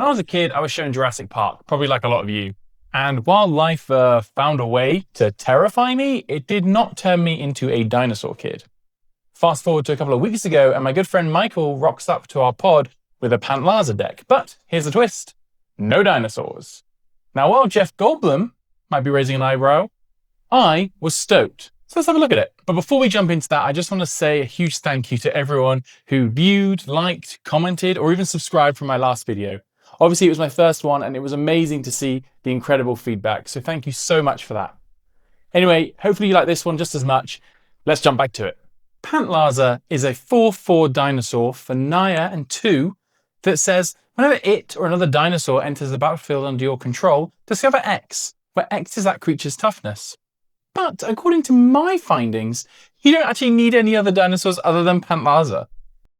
When I was a kid, I was shown Jurassic Park, probably like a lot of you. And while life found a way to terrify me, it did not turn me into a dinosaur kid. Fast forward to a couple of weeks ago, and my good friend Michael rocks up to our pod with a Pantlaza deck. But here's the twist. No dinosaurs. Now, while Jeff Goldblum might be raising an eyebrow, I was stoked. So let's have a look at it. But before we jump into that, I just want to say a huge thank you to everyone who viewed, liked, commented, or even subscribed from my last video. Obviously, it was my first one, and it was amazing to see the incredible feedback. So thank you so much for that. Anyway, hopefully you like this one just as much. Let's jump back to it. Pantlaza is a 4/4 dinosaur for Naya and 2 that says whenever it or another dinosaur enters the battlefield under your control, discover X, where X is that creature's toughness. But according to my findings, you don't actually need any other dinosaurs other than Pantlaza.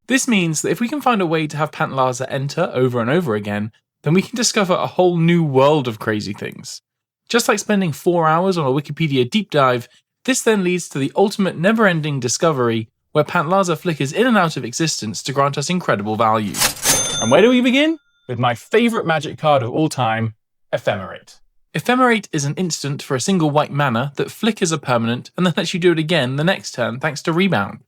This means that if we can find a way to have Pantlaza enter over and over again, then we can discover a whole new world of crazy things. Just like spending 4 hours on a Wikipedia deep dive, this then leads to the ultimate never-ending discovery where Pantlaza flickers in and out of existence to grant us incredible value. And where do we begin? With my favourite magic card of all time, Ephemerate. Ephemerate is an instant for a single white mana that flickers a permanent and then lets you do it again the next turn thanks to Rebound.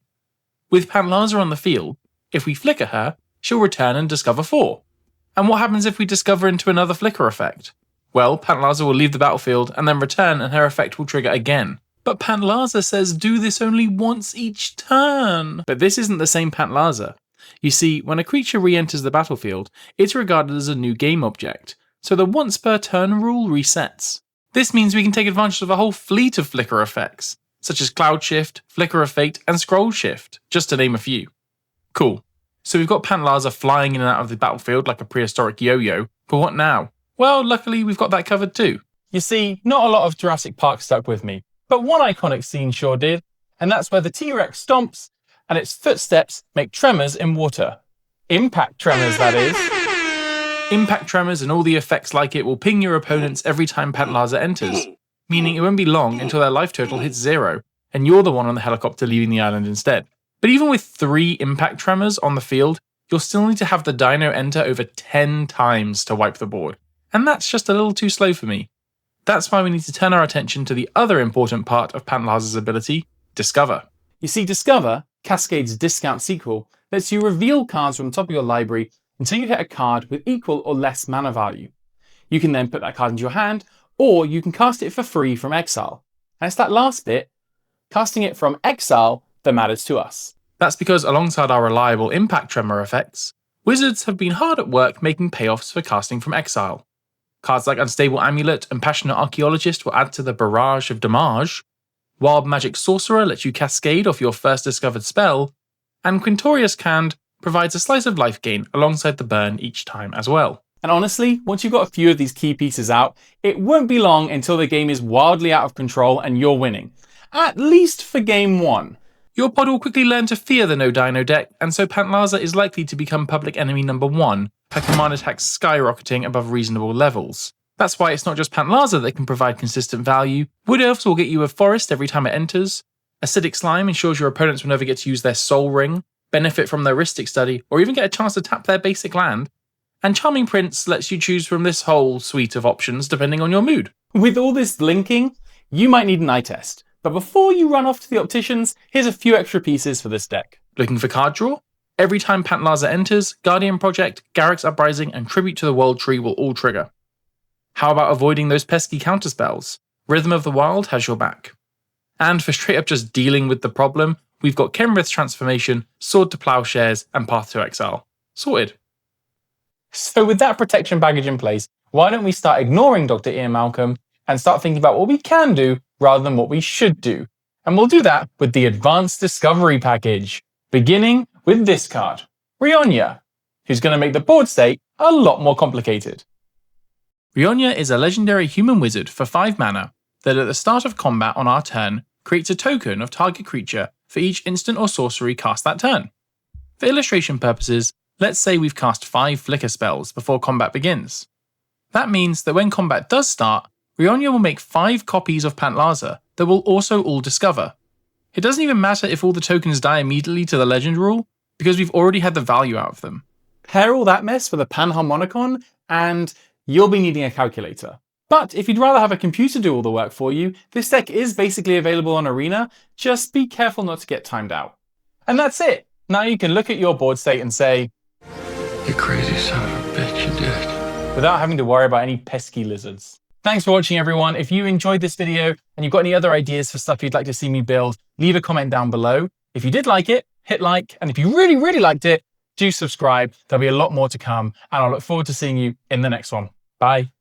With Pantlaza on the field, if we flicker her, she'll return and discover 4. And what happens if we discover into another flicker effect? Well, Pantlaza will leave the battlefield and then return and her effect will trigger again. But Pantlaza says do this only once each turn. But this isn't the same Pantlaza. You see, when a creature re-enters the battlefield, it's regarded as a new game object, so the once per turn rule resets. This means we can take advantage of a whole fleet of flicker effects, such as Cloud Shift, Flicker of Fate, and Scroll Shift, just to name a few. Cool. So we've got Pantlaza flying in and out of the battlefield like a prehistoric yo-yo, but what now? Well, luckily we've got that covered too. You see, not a lot of Jurassic Park stuck with me, but one iconic scene sure did, and that's where the T-Rex stomps and its footsteps make tremors in water. Impact tremors, that is. Impact tremors and all the effects like it will ping your opponents every time Pantlaza enters, meaning it won't be long until their life total hits 0, and you're the one on the helicopter leaving the island instead. But even with 3 impact tremors on the field, you'll still need to have the dino enter over 10 times to wipe the board, and that's just a little too slow for me. That's why we need to turn our attention to the other important part of Pantlaza's ability, Discover. You see, Discover, Cascade's discount sequel, lets you reveal cards from the top of your library until you hit a card with equal or less mana value. You can then put that card into your hand, or you can cast it for free from exile. And it's that last bit, casting it from exile, that matters to us. That's because alongside our reliable impact tremor effects, Wizards have been hard at work making payoffs for casting from exile. Cards like Unstable Amulet and Passionate Archaeologist will add to the barrage of damage, Wild Magic Sorcerer lets you cascade off your first discovered spell, and Quintorius Cand provides a slice of life gain alongside the burn each time as well. And honestly, once you've got a few of these key pieces out, it won't be long until the game is wildly out of control and you're winning. At least for game 1. Your pod will quickly learn to fear the no dino deck, and so Pantlaza is likely to become public enemy number 1, her command attacks skyrocketing above reasonable levels. That's why it's not just Pantlaza that can provide consistent value. Wood Elves will get you a forest every time it enters. Acidic Slime ensures your opponents will never get to use their Soul Ring, benefit from their Rhystic Study, or even get a chance to tap their basic land. And Charming Prince lets you choose from this whole suite of options depending on your mood. With all this linking, you might need an eye test. But before you run off to the opticians, here's a few extra pieces for this deck. Looking for card draw? Every time Pantlaza enters, Guardian Project, Garruk's Uprising, and Tribute to the World Tree will all trigger. How about avoiding those pesky counterspells? Rhythm of the Wild has your back. And for straight up just dealing with the problem, we've got Kenrith's Transformation, Sword to Plowshares, and Path to Exile. Sorted. So with that protection package in place, why don't we start ignoring Dr. Ian Malcolm and start thinking about what we can do rather than what we should do? And we'll do that with the Advanced Discovery package, beginning with this card, Rionya, who's going to make the board state a lot more complicated. Rionya is a legendary human wizard for 5 mana that at the start of combat on our turn creates a token of target creature for each instant or sorcery cast that turn. For illustration purposes, let's say we've cast 5 flicker spells before combat begins. That means that when combat does start, Rionya will make 5 copies of Pantlaza that will also all discover. It doesn't even matter if all the tokens die immediately to the legend rule, because we've already had the value out of them. Pair all that mess with a Panharmonicon, and you'll be needing a calculator. But if you'd rather have a computer do all the work for you, this tech is basically available on Arena, just be careful not to get timed out. And that's it. Now you can look at your board state and say, "You crazy son of a bitch, you did," without having to worry about any pesky lizards. Thanks for watching, everyone. If you enjoyed this video and you've got any other ideas for stuff you'd like to see me build, leave a comment down below. If you did like it, hit like, and if you really, really liked it, do subscribe. There'll be a lot more to come, and I'll look forward to seeing you in the next one. Bye.